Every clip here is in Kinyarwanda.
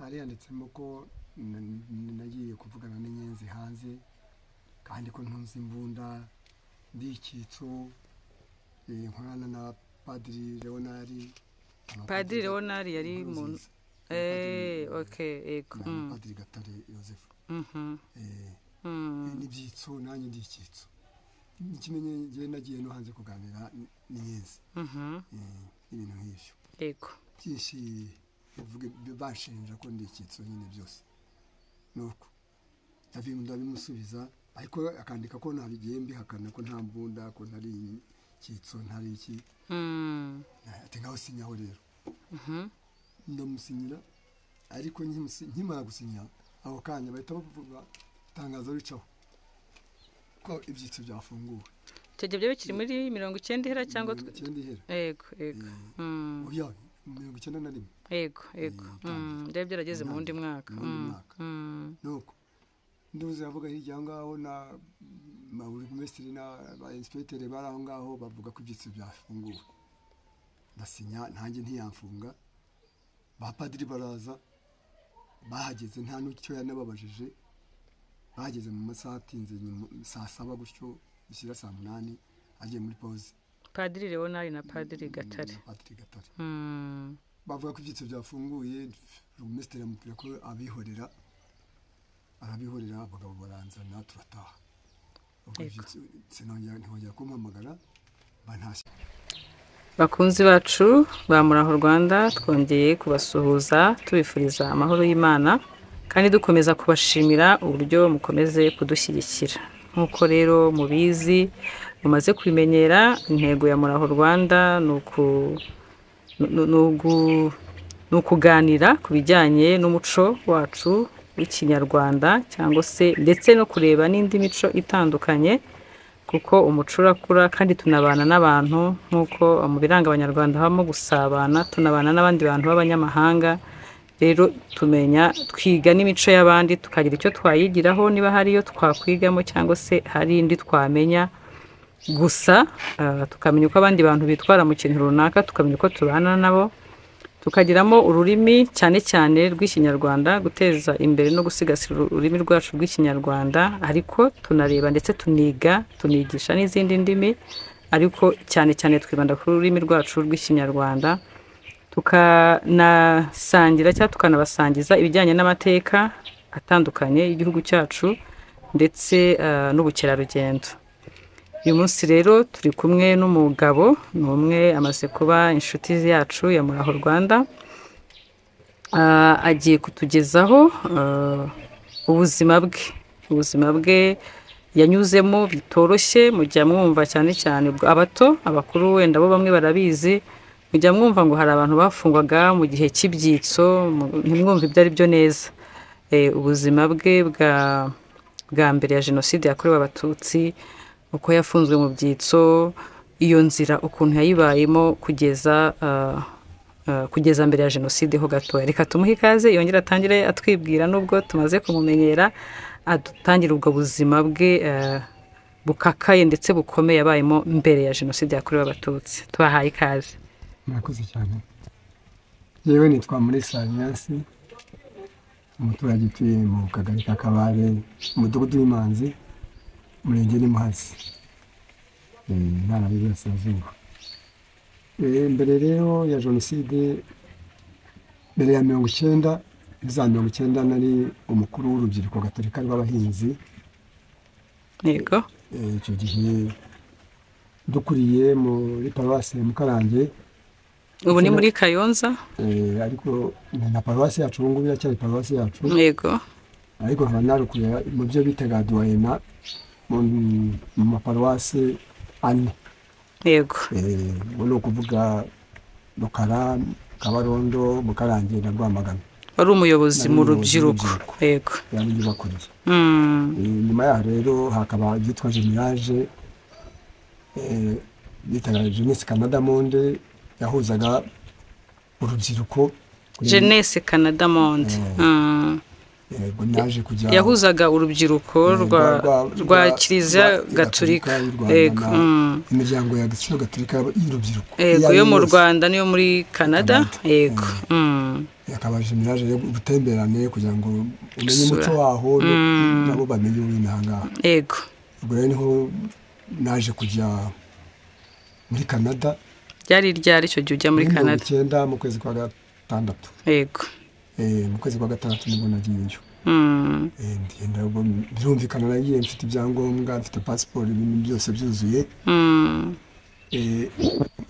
hari yanditsemo ko nagiye kuvugana n'inyenzi hanze kandi ko ntunze imbunda ndikitso nkorana na Padiri Leonard yari mu okay ego Padiri Gatare Joseph n'ibyitso nanjye ndikitso ikimenye ngiye nagiye no hanze kuganira n'inyenzi ibintu nk'ibyo ego byinshi uvuge bashinja ko ndikitso nyine byose nuko ndabimusubiza ariko akandika ko nabigiye mbihakana ko nta mbunda ko ntari kitso ntari iki ati ngaho sinyaho rero ndamusinyira ariko nkimara gusinya aho kanya bahita bavuga tangazo ricaho ko ibyitso byafunguwe cyo byo bikiri muri 90 ihera cyangwa 90 ihera ego oya 91 ego ndebye byarageze mu wundi mwaka nuko nduze avuga hirya ngaho na burugumesitiri na ba inspector baraho ngaho bavuga ko ibyitso byafunguwe ndasinya ntange ntiyamfunga ba padiri baraza bahageze nta n'icyo yanababajije bahageze mu masaha atinze saa 7 gutyo bishyira saa 8 agiye muri pause Padiri Leonard na Padiri Gatare bavuga ko ibyitso byafunguye burugumesitiri amubwira ko arabihorera abagabo baranzana turataha sinongera kumpamagara bantashye. Bakunzi bacu ba Muraho Rwanda twongeye kubasuhuza tubifuriza amahoro y'Imana kandi dukomeza kubashimira uburyo mukomeze kudushyigikira nkuko rero mubizi mumaze kwimenyera intego ya Muraho Rwanda nukuganira kubijyanye n'umuco wacu w'ikinyarwanda cyangwa se ndetse no kureba n'indi mico itandukanye kuko umuco urakura kandi tunabana n'abantu nkuko mu biranga abanyarwanda habamo gusabana tunabana n'abandi bantu b'abanyamahanga rero tumenya twiga n'imico y'abandi tukagira icyo twayigiraho niba hari iyo twakwigamo cyangwa se hari indi twamenya gusa tukamenya uko abandi bantu bitwara mu kintu runaka tukamenya uko tubana nabo tukagiramo ururimi cyane cyane rw'ikinyarwanda guteza imbere no gusigasira ururimi rwacu rw'ikinyarwanda ariko tunareba ndetse tunigisha n'izindi ndimi ariko cyane cyane twibanda ku rurimi rwacu rw'ikinyarwanda tukanasangira cyangwa tukanabasangiza ibijyanye n'amateka atandukanye y'igihugu cyacu ndetse n'ubukerarugendo. Uyu munsi rero turi kumwe n'umugabo n'umwe amaze kuba inshuti yacu ya Muraho Rwanda agiye kutugezaho ubuzima bwe yanyuzemo bitoroshye mujya mwumva cyane cyane abato abakuru wenda bo bamwe barabizi mujya mwumva ngo hari abantu bafungwaga mu gihe cy'ibyitso ntimwumve ibyo ari byo neza ubuzima bwe bwa mbere ya jenoside yakorewe abatutsi uko yafunzwe mu byitso iyo nzira ukuntu yayibayemo kugeza mbere ya jenoside ho gatoya reka tumuhe ikaze yongera atangire atwibwira nubwo tumaze kumumenyera adutangira ubwo buzima bwe bukakaye ndetse bukomeye yabayemo mbere ya jenoside yakorewe abatutsi tubahaye ikaze. Murakoze cyane. Yewe nitwa muri Saliansi umuturage utuye mu kagari ka Kabare umudugudu w'Imanzi Murenge ni Muhazi ntara y'Iburasirazuba. Mbere rero ya jenoside mbere ya 1990 nari umukuru w'urubyiruko gatolika rw'abahinzi yego icyo gihe dukuriye muri paruwasi ya Mukarange ubu ni muri Kayonza ariko na paruwasi yacu ubu ngubu iracyari paruwasi yacu yego ariko hanarukuye mu byo bitaga duwayena mu maparuwasi ane yego no kuvuga Rukara Kabarondo Mukarange na Rwamagana wari umuyobozi mu rubyiruko yego yari yubakuriye nyuma ya rero hakaba yitwa Generage bitaga Jeunesse Canada Monde yahuzaga urubyiruko Jeunesse Canada Monde yahuzaga urubyiruko rwa Kiliziya Gatolika yego imiryango ya Kiliziya Gatolika y'urubyiruko yego yo mu Rwanda niyo muri Canada yego yakabaje miraje yo gutemberane kugira ngo umenye umuco waho nabo bamenye uw'inanga. Yego. Ubwo rero niho naje kujya muri Canada. Byari ryari icyo gihe ujya muri Canada? 19 mu kwezi kwa gatandatu. Yego. Mu kwezi kwa gatandatu nibwo nagiyeyo. Ndenda ubwo birumvikana nagiye mfite ibyangombwa, mfite passport, ibintu byose byuzuye.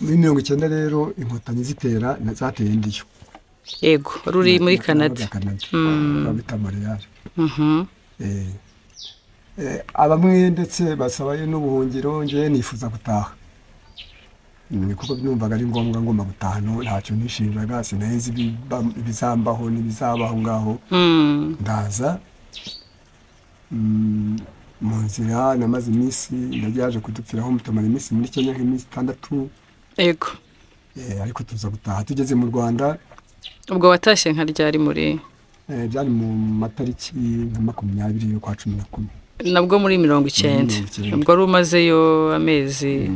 Muri 19 rero inkotanyi zitera zateye ndiyo. Yego, ruri muri Canada. Babita Montreal. Abamwe ndetse basabaye n'ubuhungiro, ngiye nifuza gutaha. Kuko numvaga ari ngombwa ngomba gutaha, ntacyo nishinjaga, sinaheze ibizambaho n'ibizabaho ngaho. Ndaza mu nzira namaze iminsi, ndagiye kudupfiraho mutamara iminsi muri Kenya nk'iminsi 6. Yego. Ariko tuza gutaha tugeze mu Rwanda. Ubwo watashye nka ryari muri? Byari mu matariki nka 20 yo kwa 11. Nabwo muri 19. Ubwo ari umazeyo amezi.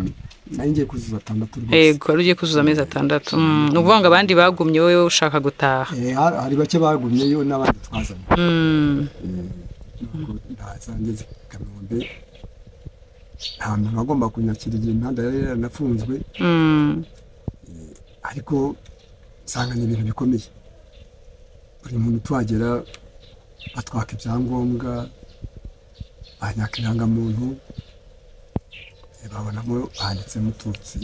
Nangiye kuzuza 6 rwose. Yego, ari ugiye kuzuza amezi 6. Nuvuga ngo abandi bagumye, wowe ushaka gutaha. Hari bake bagumyeyo n'abandi twazanye. Ndaza ngeze Kanombe. Nta muntu agomba kunyakira igihe imihanda yari yaranafunzwe. Ariko sanga ni ibintu bikomeye. Buri muntu twagera batwaka ibyangombwa, banyakiranga muntu, babonamo handitse Mututsi.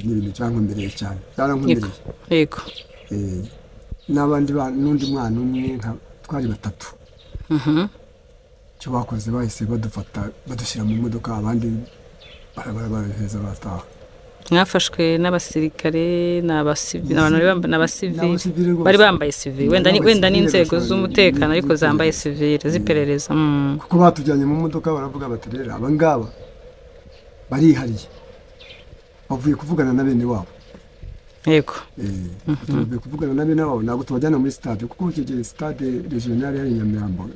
Ni ibintu byankomereye cyane. Byarankomereye. Yego. N'abandi n'undi mwana umwe twari 3. Cyo bakoze bahise badufata badushyira mu modoka, abandi barabaheza bataha. Mwafashwe n'abasirikare n'abasivili, n'abasivili bari bambaye civil, wenda n'inzego z'umutekano ariko zambaye civil ziperereza. Kuko batujyanye mu modoka baravuga bati rero abangaba barihariye, bavuye kuvugana na bene wabo. Yego. Bavuye kuvugana na bene wabo, ntabwo tubajyana muri stade kuko icyo stade regional yari Nyamirambo.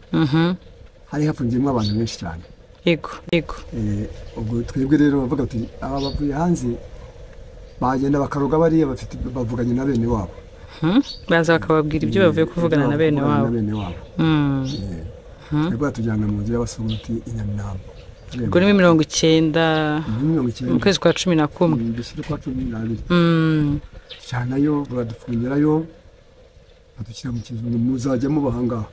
Hari hafungiyemo abantu benshi cyane. Yego. Ubwo twebwe rero bavuga ati aba bavuye hanze bagenda bakaroga bariya bavuganye na bene wabo. Baza bakababwira ibyo bavuye kuvugana na bene wabo. Twebwe tujyana mu nzu y'abasuguti i Nyamirambo. Ubwo ni 19 mu kwezi kwa 11. Bishyira kwa 12. Cyanayo badufungirayo, badushyira mu kizu, muzajya mubahanga.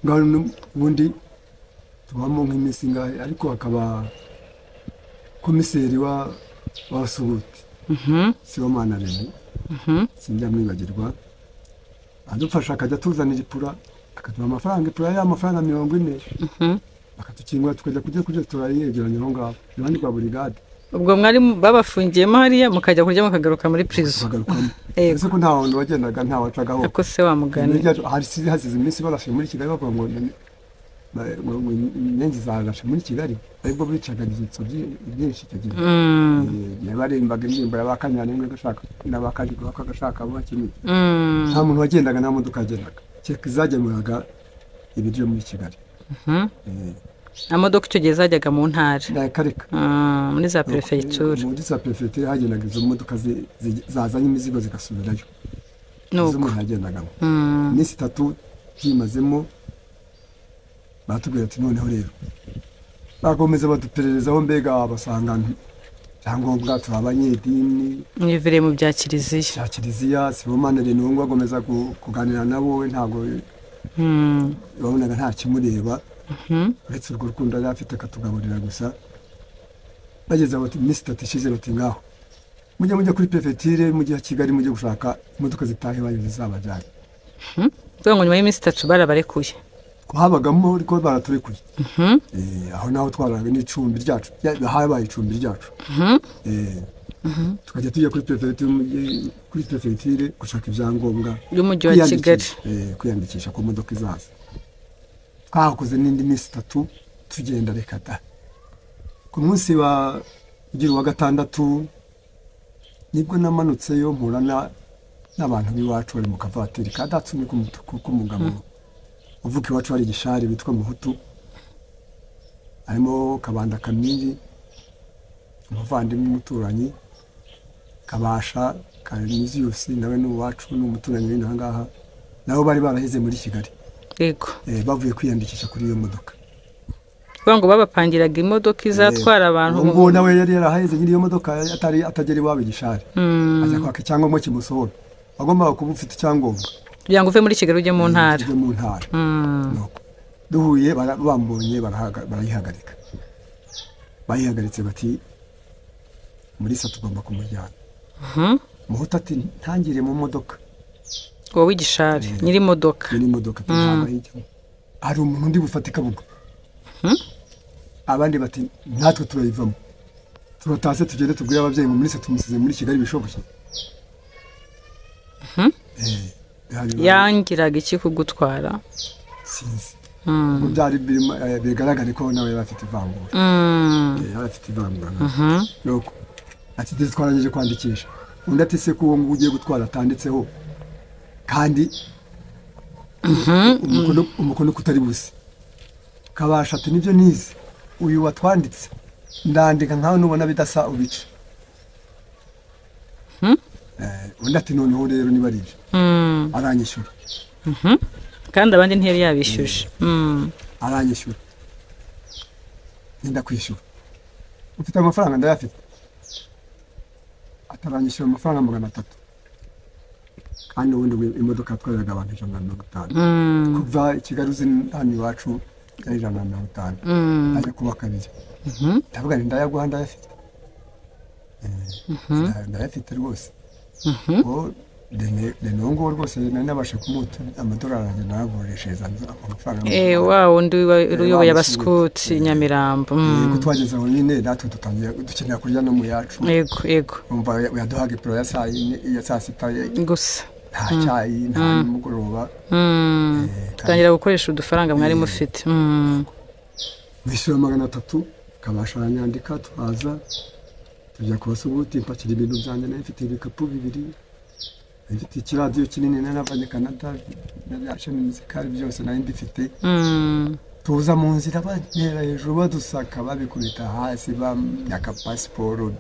Ngaho ubundi tubamo nk'iminsi ngahe, ariko akaba komiseri wa Suguti. Sibomana Rene. Sinjya mwibagirwa. Adufasha akajya tuzanira ipura, akaduha amafaranga, ipura y'amafaranga 40. Akatukingura tukajya kujya turayegeranya aho ngaho. Iruhande rwa brigade. Ubwo mwari babafungiyemo hariya mukajya kurya mukagaruka muri prison. Ese ko nta wundi wagendaga, nta wacagaho. Ako se wa mugani. Hasize iminsi barashe muri Kigali bavuga ngo nenzi zagashe muri Kigali, ariko bicaga ibyitso byinshi cyo gihe. Yabarimbaga indirimbo y'abakanyana imwe gashaka n'abakaje bakagashaka abo bakimye. Nta muntu wagendaga, nta modoka yagendaga. Cyeka zagemuraga ibiryo muri Kigali. Amamodoka icyo gihe zajyaga mu ntara. Ndakareka. Muri za prefecture. Muri za prefecture hagendaga izo modoka zazanye imizigo zigasubirayo. Izo umuntu yagendagamo. Iminsi 3 byimazemo, batubwira ati noneho rero bakomeza badupererezaho, mbega basanga cyangombwa turabanyedini. Mwivire mu bya kiliziya. Sibomana Rene ngo agomeza kuganira nabo, ntago babonaga nta kimureba. Uretse urwo rukundo yari afite akatugaburira gusa. Bageze aho iminsi 3 ishize bati ngaho mujya kuri prefecture, mujya Kigali, mujye gushaka imodoka zitahe bayize zabajyanye. Ngo nyuma y'iminsi 3 barabarekuye. Habagamo ariko baraturekuye. Aho naho twaraga n'icumbi ryacu, habaye icumbi ryacu. Tukajya tujya kuri prefecture gushaka ibyangombwa y'umujyi wa Kigali, kwiyandikisha ku modoka izaza. Twakoze n'indi minsi 3 tugenda rekata. Ku munsi wa ugira wa gatandatu nibwo namanutseyo mpurana n'abantu b'iwacu bari mu kavatiri kadatsumye ku mutuku k'umugabo uvuka iwacu hari Gishari bitwa Muhutu, harimo Kabanda Kamiri, umuvandimwe umuturanyi, Kabasha Canisius nawe n'uwacu n'umuturanyi w'ino hangaha nabo bari baraheze muri Kigali yego bavuye kwiyandikisha kuri iyo modoka kugira ngo babapangiraga imodoka izatwara abantu ngo nawe yari yaraheze nyiri iyo modoka atagera iwabo Gishari ajya kwaka icyangombwa kimusohora agomba kuba ufite icyangombwa kugira ngo uve muri Kigali ujye mu ntara nuko duhuye bambonye barayihagarika bayihagaritse bati muri sa tugomba kumujyana muhuta ati ntangire mu modoka wowe Gishari nyiri imodoka ntabwo hari umuntu undi bufatika bugo abandi bati natwe turayivamo turatase tugende tubwire ababyeyi ngo muri sa tumusize muri Kigali bishoboke yangiraga iki kugutwara sinzi byari bigaragara ko nawe bafite ivangura bafite ivangura nuko ati twarangije kwandikisha undi ati se ko uwo ugiye gutwara atanditseho kandi umukono kutari busi kabasha ati nibyo nize uyu watwanditse ndandika nkaho nubona bidasa ubice undi ati noneho rero niba ari ibyo aranyishyura kandi abandi ntiyari yabishyuje aranyishyura nenda kwishyura ufite amafaranga ndayafite ataranyishyura amafaranga 300 kandi ubundi imodoka yatwaraga abantu 150 kuva Kigali hano iwacu yari 150 ajya kuba kabiri ndavuga ni ndayaguha ndayafite rwose denongo rwose nabashe kumuta amadolari agenda nagurishiza amafaranga wow undi uyoboye abaskuti Nyamirambo kutwageza aho nyine natwe dukenera kurya no mu yacu yego umva yaduhaga ipro ya saa sita gusa nta cyayi nta mugoroba tangira gukoresha udufaranga mwari mufite bishyura 300 kabasha aranyandika twaza tujya kubasubuti mpakira ibintu byanjye nafite ibikapu 2 ifite ikiradiyo kinini n'abanye Canada n'ashami muzikari byose nari ndifite tuza mu nzira bagera hejuru badusaka babikubita hasi bamyaka pasiporo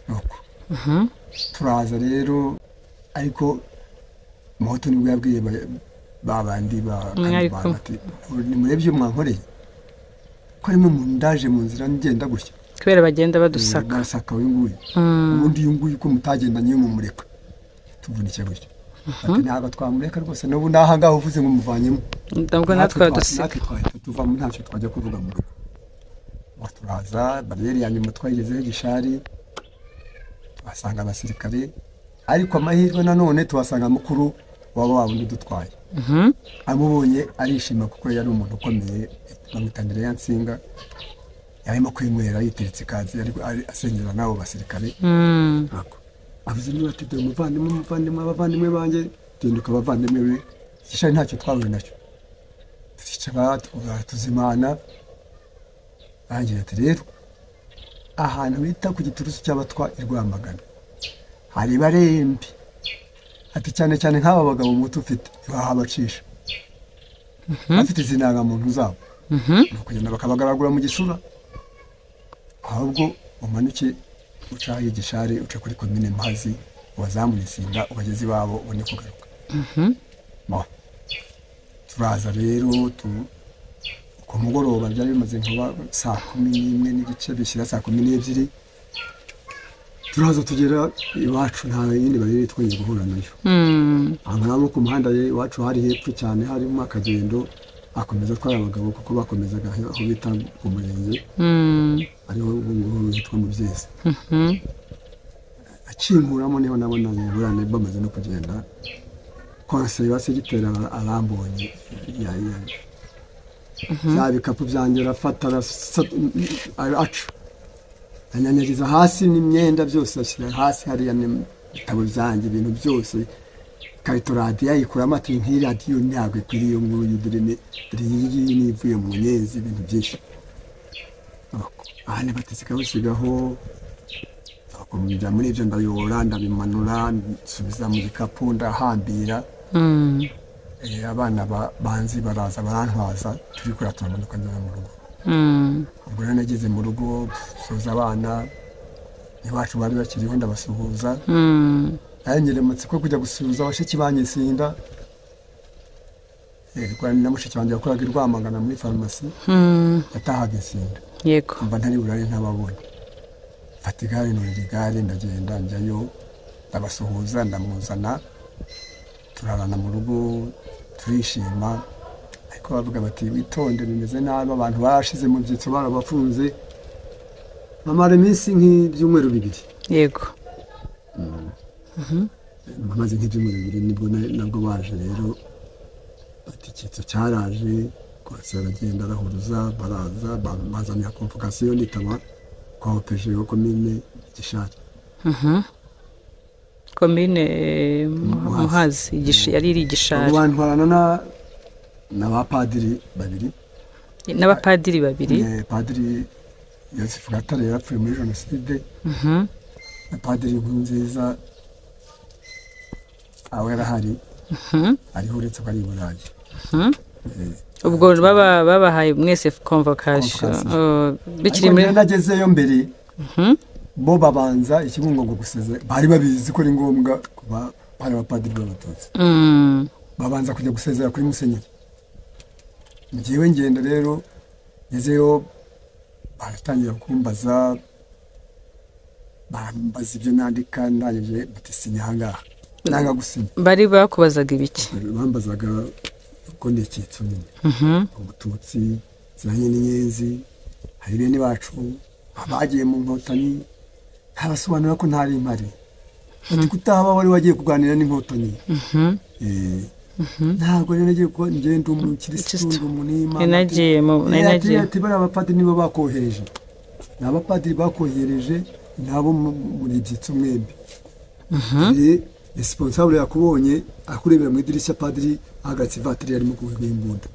nuko turaza rero ariko moto nibwo yabwiye babandi bati ni murebye mwankoreye ko arimo mundaje mu nzira ngenda gutya kubera bagenda badusaka uyu nguyu ubundi uyu nguyu ko mutagendanye mu mureka tuvunike gutyo ati ntabwo twamureka rwose n'ubu naha ngaho uvuze ngo muvanyemo ndabwo natwe dusika tuva mu ntacyo twajya kuvuga mu rugo turaza bariyeri ya nyuma twayigezeho Gishari tuhasanga abasirikare ariko amahirwe nanone tuhasanga mukuru waba wundi dutwaye amubonye arishima kuko yari umuntu ukomeye bamutandira ya nsinga yarimo kwinywera yiteretse kazi ariko asengera nabo basirikare avuze niba ati dore abavandimwe banjye tinduka abavandimwe we Gishari ntacyo twahuye nacyo twicara tuzimana bangira ati rero ahantu bita ku giturusu cy'abatwa Rwamagana hari barembi ati cyane cyane nk'aba bagabo muto ufite bahabacisha bafite izinanga muntu zabo kugenda bakabagaragura mu gisura ahubwo umanuke uca Gishari uca kuri komine Mpazi wazamura Isinda ubageze iwabo ubone kugaruka turaza rero ku mugoroba byari bimaze nkuba saa 11 n'igice bishyira saa 12 turaza tugera iwacu nta yindi barire twongeye guhura nayo ahantu ku muhanda iwacu hari hepfo cyane harimo akagendo akomeza twara abagabo kuko bakomezaga aho bita ku murenge ariho yitwa Mubyezi akinkuramo niho nabona burane bamaze no kugenda kose basegitera arambonye ya bikapu byanjye rafata aca anyanyiriza hasi n'imyenda byose ashyira hasi hariya n'ibitabo byanjye ibintu byose karito radiyo yikuramo ati nk'iyi radiyo ntabwo ikwiriye nguyu dore iyi nivuye mu nyezi ibintu byinshi aha nibateseka basigaho akomeza muri ibyo ndayobora ndabimanura nsubiza mu gikapu ndahambira abana banzi baraza barantwaza turi kuri turamanuka njya mu rugo ubwo rero nageze mu rugo soza abana iwacu bari bakiriho ndabasuhuza ayengere amatsiko kujya gusuhuza abashiki banyisinda na mushiki wanjye yakoraga i Rwamagana muri farumasi yatahaga insinda yego mba ntari burare ntababonye mfata igare nurira igare ndagenda njyayo ndabasuhuza ndamuzana turarana mu rugo turishima ariko bavuga bati witonde bimeze nabi abantu barashize mu byitso barabafunze bamara iminsi nk'ibyumweru 2 yego maze nk'ibyumweru 2 nibwo nabwo baje rero ati icyitso cyaraje kwasa aragenda arahuruza baraza bazanira convocation nitaba kwa OPG yo komine Gishari komine Muhazi yari iri Gishari abantu barana n'abapadiri babiri padiri Yosefu Gatare yapfuye muri jenoside na padiri Nkurunziza aho yarahari ariho uretse ko ari i Burayi ubwo babahaye mwese convocation bikiri muri nagezeyo mbere bo babanza ikibungo ngo guseze bari babizi ko ari ngombwa kuba bari abapadiri b'abatutsi babanza kujya gusezera kuri Musenyeri ngiyewe ngenda rero ngezeyo baratangira kumbaza bambaza ibyo nandika ndangije batisinya ahangaha nanga gusinya bari bakubazaga ibiki bambazaga ko ndi icyitso nyine umututsi zanye n'inyenzi hari bene bacu abagiye mu nkotanyi habasobanura ko ntari impari ati kutaba wari wagiye kuganira n'inkotanyi ntabwo rero nagiye ko ngenda umukirisitu umunima nagiye ati bari abapadiri nibo bakohereje n'abapadiri bakohereje nabo muri byitso mwembi responsable yakubonye akurebera mu idirishya padiri agatse vatiri yarimo kuvuga imbunda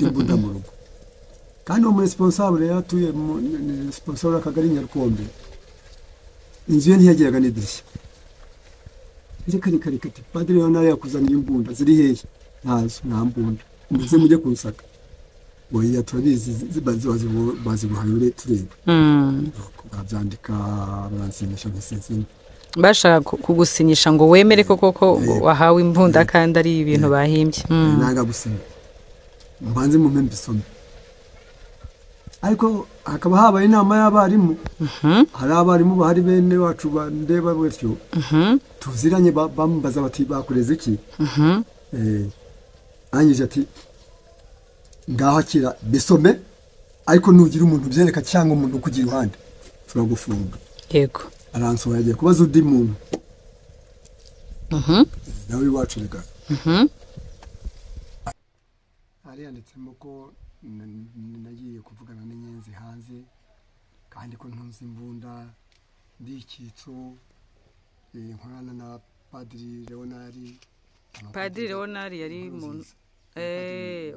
imbunda mu rugo kandi uwo responsable yatuye mu responsable akagari Nyarukombe inzu ye ntiyagiraga n'idirishya reka ati padiri nawe yakuzaniye imbunda ziri hehe ntazo nta mbunda muze mujye kunsaka oya turabizi baziguhaye tureba babyandika baransinyisha nk'isinzi bashaka kugusinyisha ngo wemere koko wahawe imbunda kandi ari ibintu bahimbye nanga gusinya mbanze mu mpembe isome ariko hakaba habaye inama y'abarimu hari abarimu bahari bene wacu bandeba bwetyo tuziranye bambaza bati bakureze iki anyije ati ngahakira bisome ariko nugira umuntu byereka cyangwa umuntu kugira iruhande turagufunga yego aransohoye agiye kubaza undi muntu nawe iwacu rega hari yanditsemo ko nagiye kuvugana n'inyenzi hanze kandi ko ntunze imbunda ndi icyitso nkorana na padiri Leonari yari muntu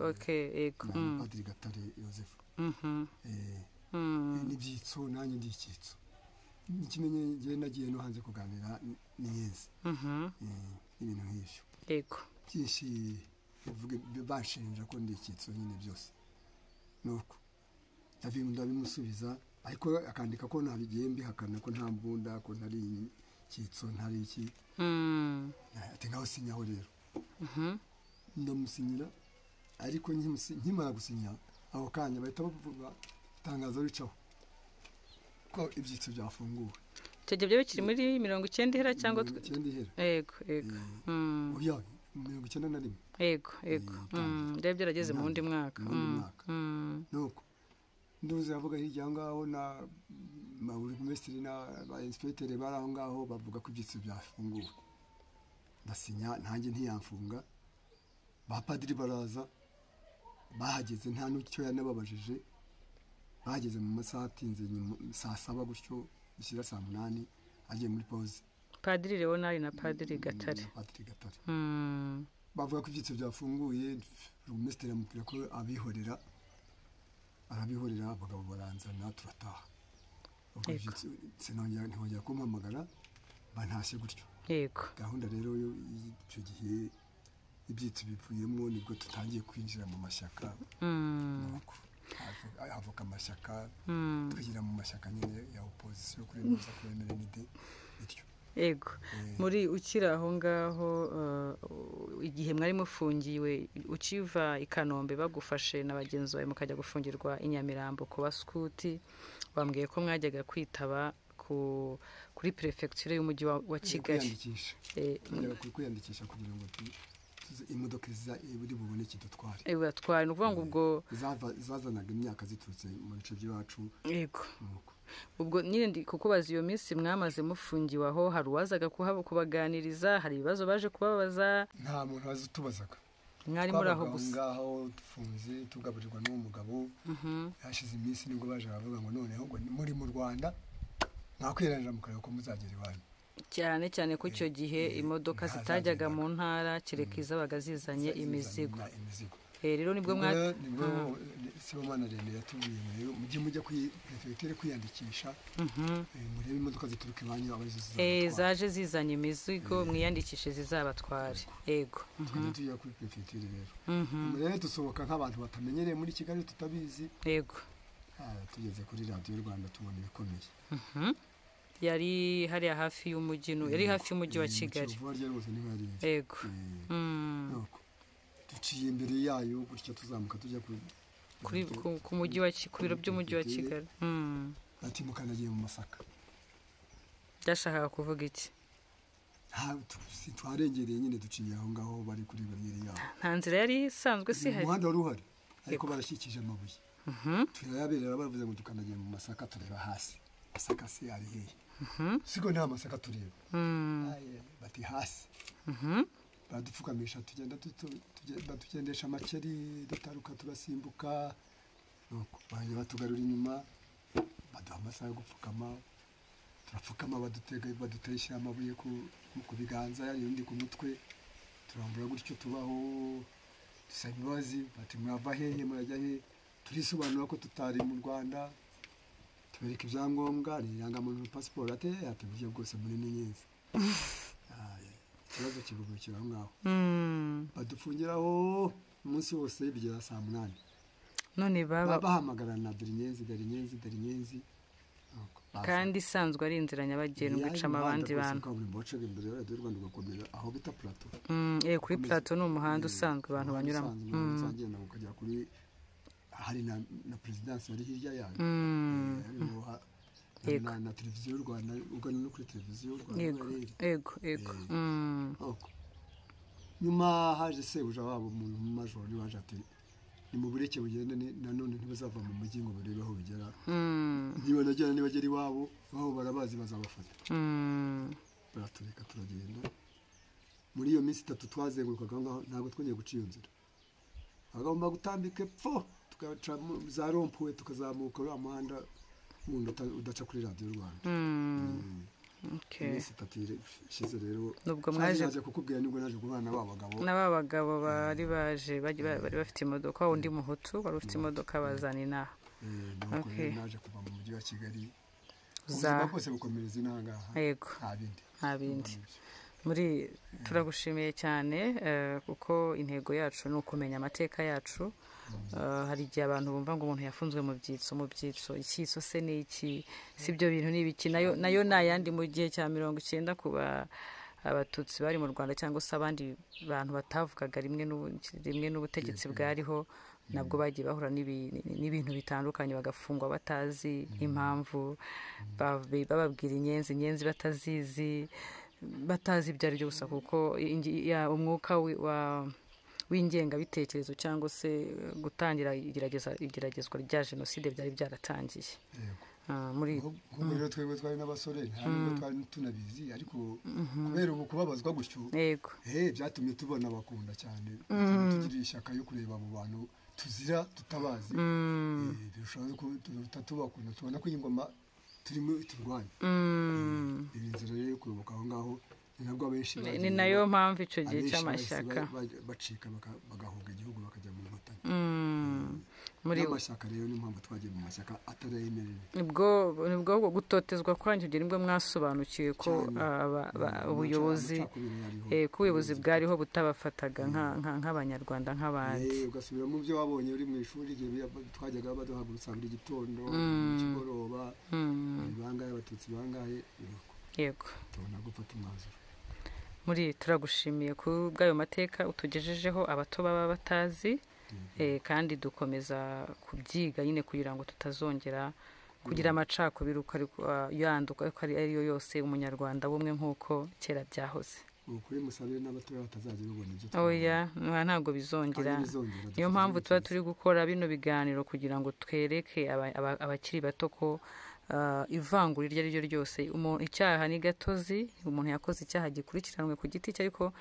okay yego padiri Gatare Yosefu n'ibyitso nanjye ndi icyitso ikimenye ngiye nagiye no hanze kuganira n'inyenzi ibintu nk'ibyo yego byinshi bivuge bashinja ko ndi icyitso nyine byose nuko ndabimusubiza ariko akandika ko nabigiye mbihakana ko nta mbunda ko ntari icyitso ntari iki ati ngaho sinyaho rero ndamusinyira ariko nkimara gusinya aho kanya bahita bavuga itangazo ricaho ko ibyitso byafunguwe icyo gihe bikiri muri 90 ihera cyangwa 90 ihera yego oya 91 yego ndebye byarageze mu wundi mwaka nuko nduze yavuga hirya ngaho na burugumesitiri na ba inspecteur bari aho ngaho bavuga ko ibyitso byafunguwe ndasinya ntange ntiyamfunga ba padiri baraza bahageze nta n'icyo yanababajije bahageze mu masaha atinze saa 7 gutyo bishyira saa 8 agiye muri pause padiri Leonari na padiri Gatare bavuga ko ibyitso byafunguye burugumesitiri amubwira ko arabihorera abagabo baranzana turataha ntihongera kumpamagara bantashye gutyo yego gahunda rero icyo gihe ibyitso bivuyemo nibwo tutangiye kwinjira mu mashyaka havuka amashyaka tugira mu mashyaka nyine ya opposition kuri muza kwemera n'ide bityo ego muri ukiri aho ngaho igihe mwari mufungiwe ukiva i Kanombe bagufashe na bagenzi bawe mukajya gufungirwa i Nyamirambo ku baskuti bambwiye ko mwajyaga kwitaba kuri prefecture y'umujyi wa Kigali kwiyandikisha kugira ngo imodoka buri bubone kidutware batwara nuvuga ngo ubwo zazanaga imyaka ziturutse mu bice by'iwacu yego ubwo nyine ndi kukubaza iyo minsi mwamaze mufungiwe aho hari uwazaga kubaganiriza hari ibibazo baje kubabaza nta muntu wazi utubazaga mwari muri aho gusa ngaho dufunze tugaburirwa n'uwo mugabo yashize iminsi nibwo baje bavuga ngo noneho ngo muri mu Rwanda nakwirangira mu karere ko muzagera iwanyu cyane cyane ko icyo gihe imodoka zitajyaga mu ntara kereka izabaga zizanye imizigo rero nibwo Sibomana Rene yatubwiye rero mujye mujya kuri prefecture kwiyandikisha murebe imodoka zituruka iwanyu abarizo zaje zizanye imizigo mwiyandikishe zizabatware yego tujya kuri prefecture rero dusohoka nk'abantu batamenyereye muri Kigali tutabizi yego tugeze kuri radio Rwanda tubona ibikomeye yari hariya hafi y'umujyi yari hafi y'umujyi wa Kigali yego duciye imbere yayo gutyo tuzamuka tujya ku mujyi wa ku biro by'umujyi wa Kigali ati mukanagiye mu Masaka byashakaga kuvuga iki twarengereye nyine duciye aho ngaho bari kuri bariyeri yaho nta nzira yari isanzwe hari umuhanda wari uhari ariko barashyikije amabuye turayaberera bavuze ngo tukanagiye mu Masaka tureba hasi Masaka se ari hehe siko nta Masaka tureba bati hasi badupfukamisha tugenda batugendesha makeri dutaruka turasimbuka nuko baje batugarura inyuma baduha amasaha yo gupfukama turapfukama badutesha amabuye ku biganza y'undi ku mutwe turambura gutyo tubaho dusaba imbabazi bati mwava hehe murajya he turisobanura ko tutari mu Rwanda tubereka ibyangombwa irangamuntu passport ate buryo bwose muri neza ikibazo kibugukira aho ngaho badufungiraho umunsi wose bigera saa 8 none bahamagara na Derinyenzi kandi isanzwe ari inzira nyabagendwa icamo abandi bantu aho bita plateau kuri plateau ni umuhanda usanzwe abantu banyuramo uzagenda ukajya kuri hari na presidence yari hirya yayo na televiziyo y'u Rwanda ugana no kuri televiziyo y'u Rwanda yego nyuma haje sebuja wabo umuntu mu majoro ni waje ati ni mu bureke bugende nanone ntibazava mu mujyi ngo barebe aho bigera niba najyana nibagera iwabo aho barabazi bazabafata baratureka turagenda muri iyo minsi 3 twazengurukaga ngaho ntabwo twongeye guca iyo nzira agomba gutambika epfo tugaca za rompuwe tukazamuka uriya muhanda udaca kuri radio Rwanda minsi 3 ishize rero nubwo mwaje kukubwira nibwo naje kubana n'abagabo bari baje bari bafite imodoka undi muhutu bari ufite imodoka bazana inaha naje kuva mu mujyi wa Kigali ubuzima bwose bukomereza inangaha yego nta bindi muri turagushimiye cyane kuko intego yacu ni ukumenya amateka yacu hari igihe abantu bumva ngo umuntu yafunzwe mu byitso icyitso se ni iki sibyo bintu n'ibiki nayo nayandi mu gihe cya 90 kuba abatutsi bari mu Rwanda cyangwa se abandi bantu batavugaga rimwe n'ubutegetsi bwariho nabwo bagiye bahura n'ibintu bitandukanye bagafungwa batazi impamvu bababwira inyenzi batazizi ibyo ari byo gusa kuko umwuka w'ingengabitekerezo cyangwa se gutangira igeragezwa rya jenoside byari byaratangiye muri rero twebwe twari n'abasore ntabwo twari tunabizi ariko kubera ubu kubabazwa gutyo byatumye tubona bakunda cyane tugira ishyaka yo kureba abo bantu tuzira tutabazi birushaho tubakunda tubona ko ingoma turimo turwanya inzira rero kuyoboka aho ngaho nabwo abenshi ni nayo mpamvu icyo gihe cy'amashyaka bacika bagahunga igihugu bakajya mu nkotanyi muri amashyaka rero ni mpamvu twagiye mu mashyaka ataremereye nibwo gutotezwa kwanjye ugira nibwo mwasobanukiwe ko ubuyobozi bwariho butabafataga nk'abanyarwanda nk'abandi ugasubira mu byo wabonye uri mu ishuri igihe twajyaga baduhagurutsa buri gitondo ikigoroba bangahe abatutsi bangahe yego tubona gufata umwanzuro. muri turagushimiye ku bw'ayo mateka utugejejeho abato baba batazi, kandi dukomeza kubyiga nyine kugira ngo tutazongera kugira amacakubiri uko yanduka ko ariyo yose umunyarwanda bumwe nk'uko kera byahoze. Ukuri musabire n'abatoya batazagira ubona ibyo. Oya ntabwo bizongera. Niyo mpamvu tuba turi gukora bino biganiro kugira ngo twereke abakiri bato ko ivangura iryo ari ryo ryose icyaha ni gatozi, umuntu yakoze icyaha gikurikiranwe ku giti cye, ariko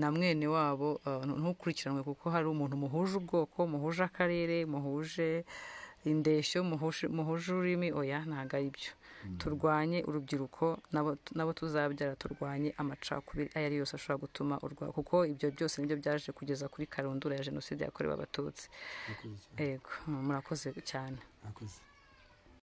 na mwene wabo ntukurikiranwe kuko hari umuntu muhuje ubwoko, muhuje akarere, muhuje indeshyo, muhuje ururimi. Oya ntabwo ari byo. Turwanye urubyiruko nabo tuzabyara, turwanye amacakubiri ayo ari yose ashobora gutuma kuko ibyo byose nibyo byaje kugeza kuri karundura ya jenoside yakorewe abatutsi. Yego murakoze cyane.